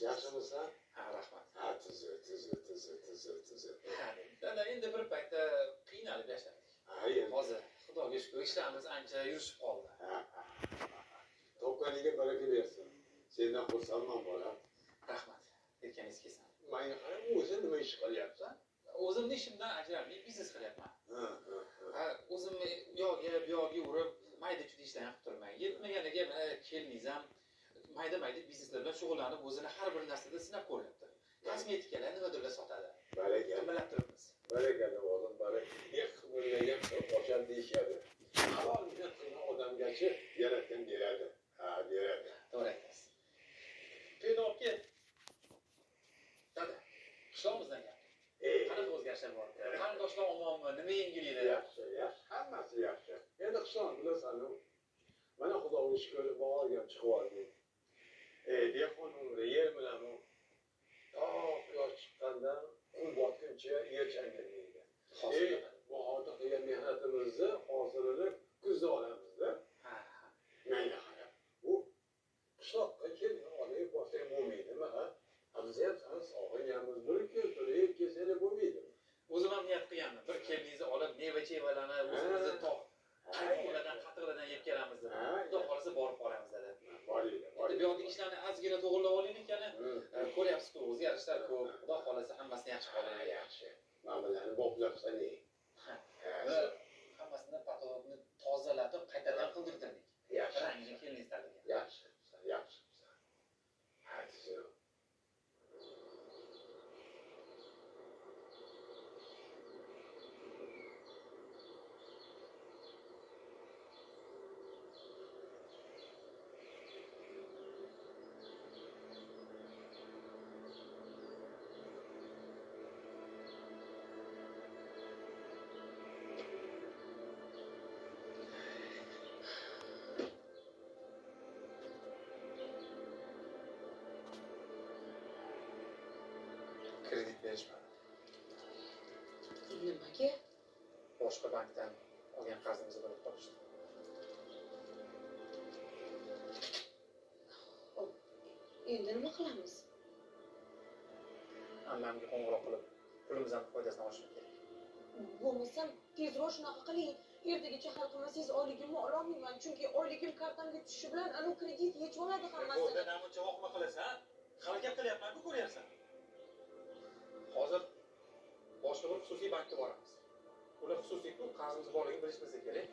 Yaxshimisan? Ha, rahmat. Ha, tuzr. Dada endi bir paytda qiynalib yashadik. Ha, endi Hozir Xudoga shukr ishlarimiz ancha yurishib qoldi. topganiga baraka bersin. Sendan xursandman bolam. Rahmat. Aytganingiz kelsin. Menga qara, o'zi nima ish qilyapsan? O'zimni ishimdan ajralmay biznes qilyapman. Ha. O'zimni yo'g'iga buyoqqa urib, mayda-chuyda ishlarni qilib turmay. Yetmaganiga mana keliniz ham mayda-mayda bizneslar bilan shug'ullanib, o'zini har bir narsada sinab ko'ryapti. Kosmetikalar nimadirlar sotadi. Baraka. Bilib turibmiz. Barakalla o'g'lim, baraka. Qimirlagan oshar deyishadi. Halol mehnat qilgan odamgacha yaratgan beradi. Ha, beradi. To'g'ri aytasiz. To'yni olib kel. Dada, qishloqimizdan gap. Qanaqa o'zgarishlar bor? Qarindoshlar omonmi? Nima yengillaydi? Yaxshi. Hammasi yaxshi. Endi qishloqni bilasan-ku. Mana Xudoga shukr, borgan chiqib oldik. Dehqon umri yer bilan quyosh chiqqandan kun botguncha yer changlaydi. Bu hozir qilgan mehnatimizni hosilini kuzda olamizda. Menga qara. Bu qishloqqa kelgan olib boshqa bo'lmaydimi, ha? Biz ham sog'inamiz, bir keltirib kelsa bo'lmaydimi? O'zim ham niyat qilganman. Bir kelinizni olib, meva-chevalarni o'zimizni qaymoqlardan, qatiqlardan yeb kelamiz deb. Xudo xolisa borib qolamiz dedi. Boringlar. Bu yoqdagi ishlarni ozgina to'g'irlab olaylik yana. Ko'ryapsiz-ku, o'zgarishlar ko'p. Xudo xolisa hammasini yaxshi qolaylik. Yaxshi. Mana bularni boplab sanay. Hammasini patologni tozalatib, qaytadan qildirdik. Yaxshi. Rangini keliniz tanlagan. Yaxshi. Hadi. Kredit berishmadi. Nimaga? Boshqa bankdan olgan qarzimizni berib qolishdi. Endi nima qilamiz? Ammamga qo'ng'iroq qilib, pulimizdan foydasini olishim kerak. Bo'lmasam tezroq shunaqa qiling. Ertagacha hal qilmasangiz oyligimni ololmayman, chunki oyligim kartamga tushishi bilan anu kredit yechib oladi hammasini. O'zda namuncha voqma qilasan? Harakat qilyapman-ku, ko'ryapsan. Hozir boshqa bir xususiy bankka boramiz. Ular xususiy qarzimiz borligini bilishimiz kerak.